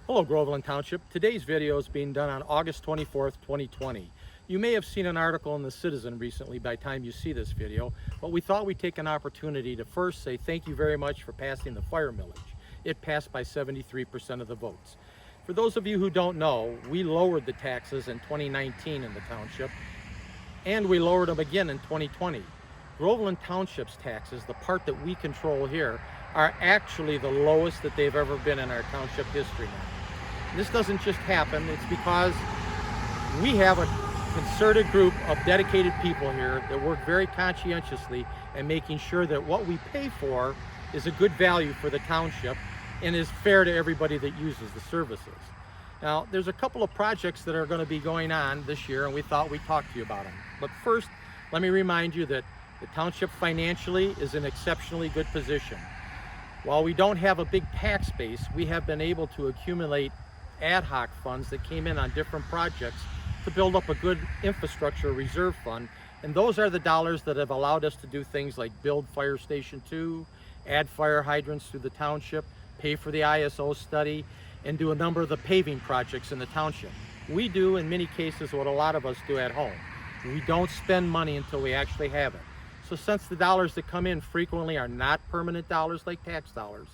Hello Groveland Township. Today's video is being done on August 24th, 2020. You may have seen an article in the Citizen recently by the time you see this video, but we thought we'd take an opportunity to first say thank you very much for passing the fire millage. It passed by 73% of the votes. For those of you who don't know, we lowered the taxes in 2019 in the township, and we lowered them again in 2020. Groveland Township's taxes, the part that we control here, are actually the lowest that they've ever been in our township history now. This doesn't just happen, it's because we have a concerted group of dedicated people here that work very conscientiously in making sure that what we pay for is a good value for the township and is fair to everybody that uses the services. Now, there's a couple of projects that are going to be going on this year, and we thought we'd talk to you about them. But first, let me remind you that the township financially is in exceptionally good position. While we don't have a big tax base, we have been able to accumulate ad hoc funds that came in on different projects to build up a good infrastructure reserve fund. And those are the dollars that have allowed us to do things like build Fire Station 2, add fire hydrants to the township, pay for the ISO study, and do a number of the paving projects in the township. We do, in many cases, what a lot of us do at home. We don't spend money until we actually have it. So since the dollars that come in frequently are not permanent dollars like tax dollars,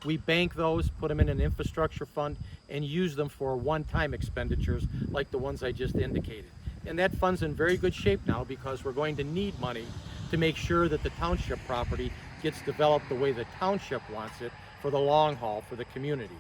we bank those, put them in an infrastructure fund, and use them for one-time expenditures like the ones I just indicated. And that fund's in very good shape now because we're going to need money to make sure that the township property gets developed the way the township wants it for the long haul for the community.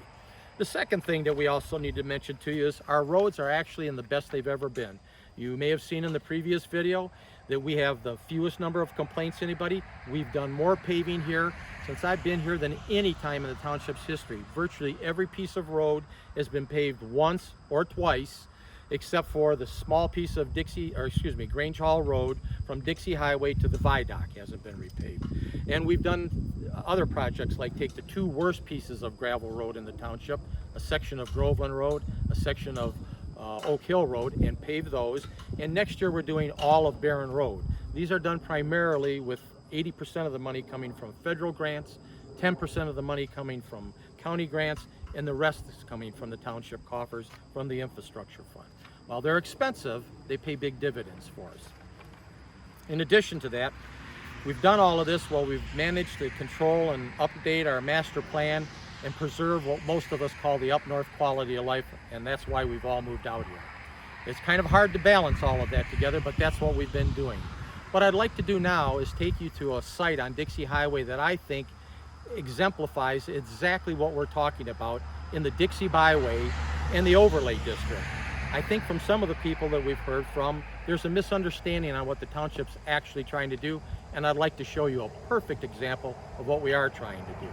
The second thing that we also need to mention to you is our roads are actually in the best they've ever been. You may have seen in the previous video that we have the fewest number of complaints anybody. We've done more paving here since I've been here than any time in the township's history. Virtually every piece of road has been paved once or twice, except for the small piece of Grange Hall Road from Dixie Highway to the Viaduct hasn't been repaved. And we've done other projects like take the two worst pieces of gravel road in the township, a section of Groveland Road, a section of Oak Hill Road, and pave those. And next year we're doing all of Barron Road. These are done primarily with 80% of the money coming from federal grants, 10% of the money coming from county grants, and the rest is coming from the township coffers from the infrastructure fund. While they're expensive, they pay big dividends for us. In addition to that, we've done all of this while we've managed to control and update our master plan and preserve what most of us call the up north quality of life, and that's why we've all moved out here. It's kind of hard to balance all of that together, but that's what we've been doing. What I'd like to do now is take you to a site on Dixie Highway that I think exemplifies exactly what we're talking about in the Dixie Byway and the overlay district. I think from some of the people that we've heard from, there's a misunderstanding on what the township's actually trying to do, and I'd like to show you a perfect example of what we are trying to do.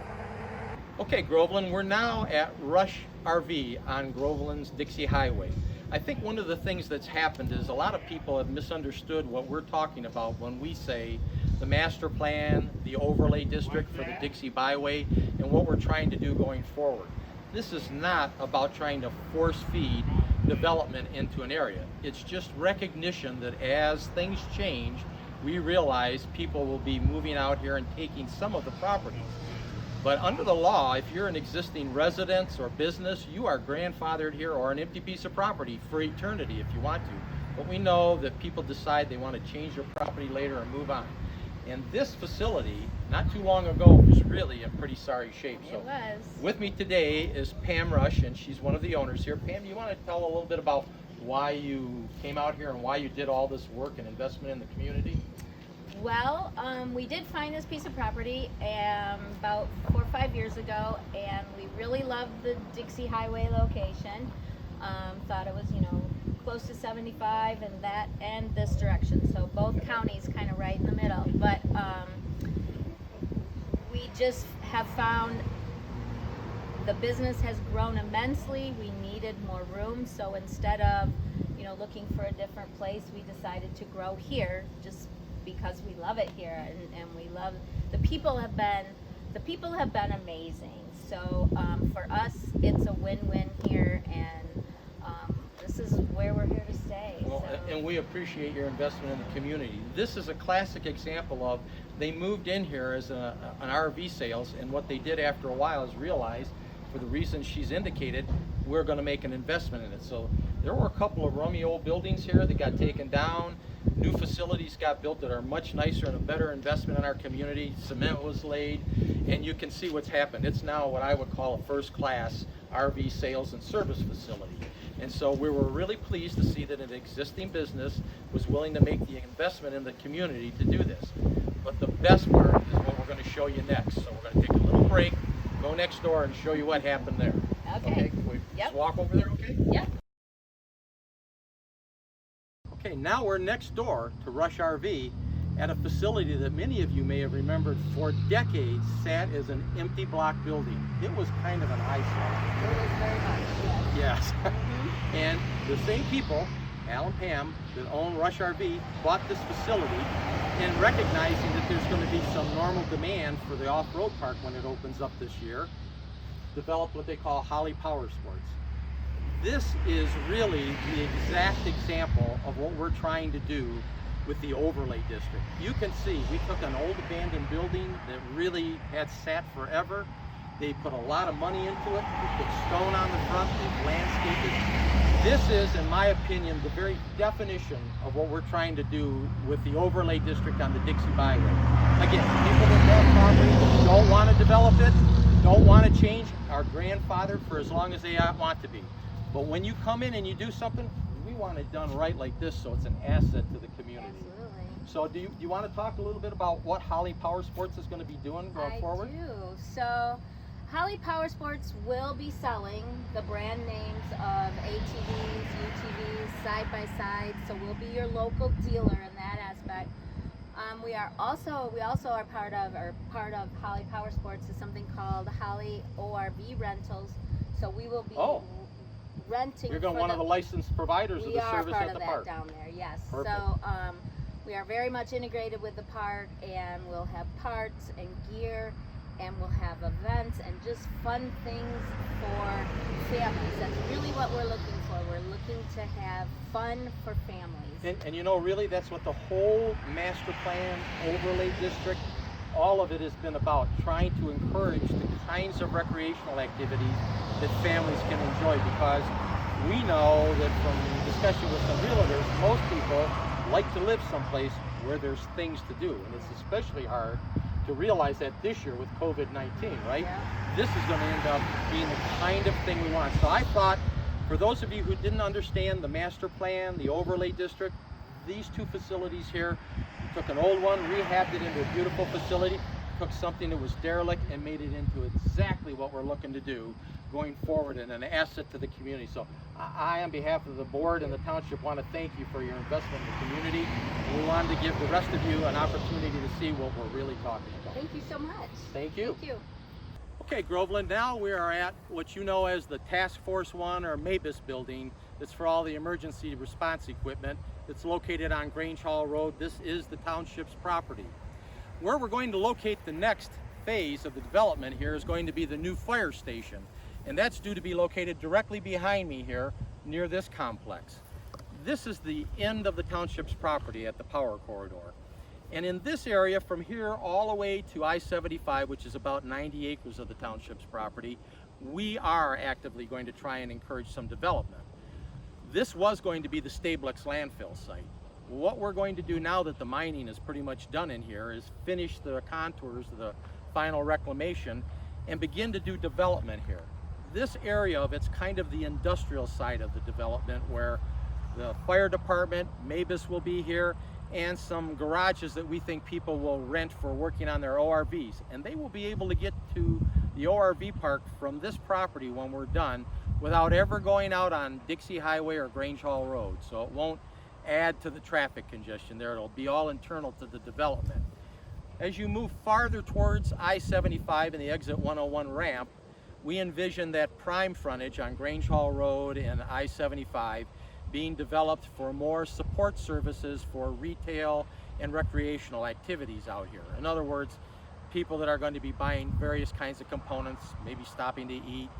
Okay, Groveland, we're now at Rush RV on Groveland's Dixie Highway. I think one of the things that's happened is a lot of people have misunderstood what we're talking about when we say the master plan, the overlay district for the Dixie Byway, and what we're trying to do going forward. This is not about trying to force feed development into an area. It's just recognition that as things change, we realize people will be moving out here and taking some of the properties. But under the law, if you're an existing residence or business, you are grandfathered here or an empty piece of property for eternity if you want to. But we know that people decide they want to change their property later and move on. And this facility, not too long ago, was really in pretty sorry shape. So it was. With me today is Pam Rush, and she's one of the owners here. Pam, you want to tell a little bit about why you came out here and why you did all this work and investment in the community? Well, we did find this piece of property about 4 or 5 years ago, and we really loved the Dixie Highway location. Thought it was, close to 75 and that and this direction, so both counties kind of right in the middle. But we just have found the business has grown immensely. We needed more room, so instead of looking for a different place, we decided to grow here just because we love it here, and we love the people have been amazing. So for us, it's a win-win here, and this is where we're here to stay. Well, and we appreciate your investment in the community. This is a classic example of they moved in here as an RV sales, and what they did after a while is realize, for the reasons she's indicated, we're going to make an investment in it. So there were a couple of rummy old buildings here that got taken down. New facilities got built that are much nicer and a better investment in our community. Cement was laid, and you can see what's happened. It's now what I would call a first-class RV sales and service facility. And so we were really pleased to see that an existing business was willing to make the investment in the community to do this. But the best part is what we're going to show you next. So we're going to take a little break, go next door, and show you what happened there. Okay. Can we Yep. just walk over there, okay? Yep. Okay, now we're next door to Rush RV at a facility that many of you may have remembered for decades sat as an empty block building. It was kind of an eyesore. It was very much, yes. Yes. And the same people, Al and Pam, that own Rush RV, bought this facility, and recognizing that there's going to be some normal demand for the off-road park when it opens up this year, developed what they call Holly Powersports. This is really the exact example of what we're trying to do with the overlay district. You can see we took an old abandoned building that really had sat forever. They put a lot of money into it. They put stone on the front. They've landscaped it. This is, in my opinion, the very definition of what we're trying to do with the overlay district on the Dixie Byway. Again, people that bought property don't want to develop it, don't want to change our grandfather for as long as they want to be. But when you come in and you do something, we want it done right like this, so it's an asset to the community. Absolutely. So do you want to talk a little bit about what Holly Powersports is going to be doing going forward? I do. So Holly Powersports will be selling the brand names of ATVs, UTVs, side-by-side, so we'll be your local dealer in that aspect. We also are part of Holly Powersports is something called Holly ORV Rentals. So we will be renting. You're one of the licensed providers of the service at the park. We are part of that down there, yes. Perfect. So we are very much integrated with the park, and we'll have parts and gear, and we'll have events and just fun things for families. That's really what we're looking for. We're looking to have fun for families. And you know, really, that's what the whole master plan overlay district, all of it has been about, trying to encourage the kinds of recreational activities that families can enjoy, because we know that from discussion with some realtors, most people like to live someplace where there's things to do, and it's especially hard to realize that this year with COVID-19, right? Yeah. This is going to end up being the kind of thing we want. So I thought, for those of you who didn't understand the master plan, the overlay district, these two facilities here, took an old one, rehabbed it into a beautiful facility, took something that was derelict and made it into exactly what we're looking to do going forward, and an asset to the community. So I, on behalf of the board and the township, want to thank you for your investment in the community. We wanted to give the rest of you an opportunity to see what we're really talking about. Thank you so much. Thank you. Thank you. Okay, Groveland, now we are at what you know as the Task Force 1 or MABUS building. It's for all the emergency response equipment. It's located on Grange Hall Road. This is the township's property. Where we're going to locate the next phase of the development here is going to be the new fire station. And that's due to be located directly behind me here near this complex. This is the end of the township's property at the power corridor. And in this area, from here all the way to I-75, which is about 90 acres of the township's property, we are actively going to try and encourage some development. This was going to be the Stablex landfill site. What we're going to do now that the mining is pretty much done in here is finish the contours of the final reclamation and begin to do development here. This area of it's kind of the industrial side of the development, where the fire department, MABUS will be here, and some garages that we think people will rent for working on their ORVs. And they will be able to get to the ORV park from this property when we're done without ever going out on Dixie Highway or Grange Hall Road. So it won't add to the traffic congestion there. It'll be all internal to the development. As you move farther towards I-75 and the exit 101 ramp, we envision that prime frontage on Grange Hall Road and I-75 being developed for more support services for retail and recreational activities out here. In other words, people that are going to be buying various kinds of components, maybe stopping to eat,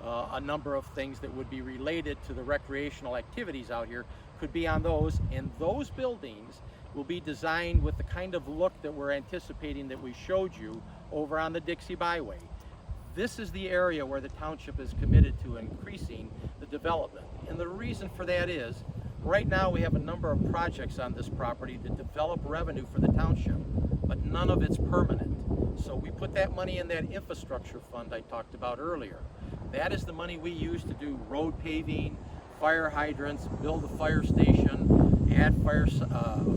a number of things that would be related to the recreational activities out here could be on those, and those buildings will be designed with the kind of look that we're anticipating that we showed you over on the Dixie Byway. This is the area where the township is committed to increasing the development. And the reason for that is, right now we have a number of projects on this property that develop revenue for the township, but none of it's permanent. So we put that money in that infrastructure fund I talked about earlier. That is the money we use to do road paving, fire hydrants, build a fire station, add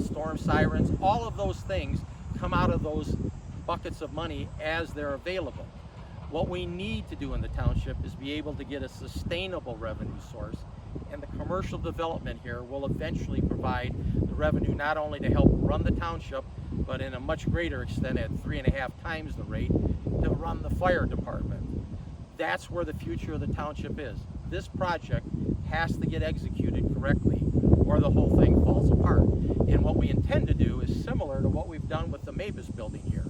storm sirens. All of those things come out of those buckets of money as they're available. What we need to do in the township is be able to get a sustainable revenue source, and the commercial development here will eventually provide the revenue not only to help run the township, but in a much greater extent at 3.5 times the rate to run the fire department. That's where the future of the township is. This project has to get executed correctly or the whole thing falls apart. And what we intend to do is similar to what we've done with the Mavis building here.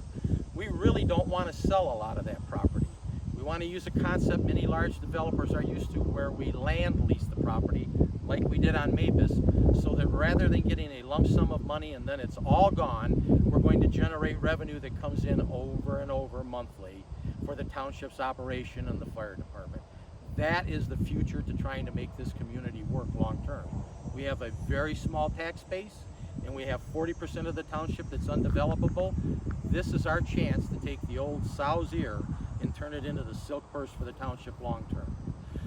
We really don't want to sell a lot of that property. We want to use a concept many large developers are used to, where we land lease the property like we did on Mavis, so that rather than getting a lump sum of money and then it's all gone, we're going to generate revenue that comes in over and over monthly for the township's operation and the fire department. That is the future to trying to make this community work long term. We have a very small tax base, and we have 40% of the township that's undevelopable. This is our chance to take the old sow's ear and turn it into the silk purse for the township long term.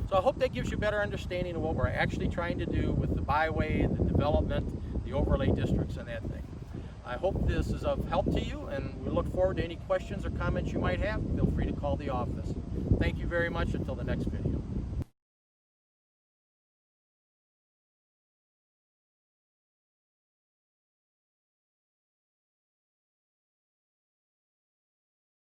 So I hope that gives you a better understanding of what we're actually trying to do with the byway, the development, the overlay districts, and that thing. I hope this is of help to you, and we look forward to any questions or comments you might have. Feel free to call the office. Thank you very much. Until the next video.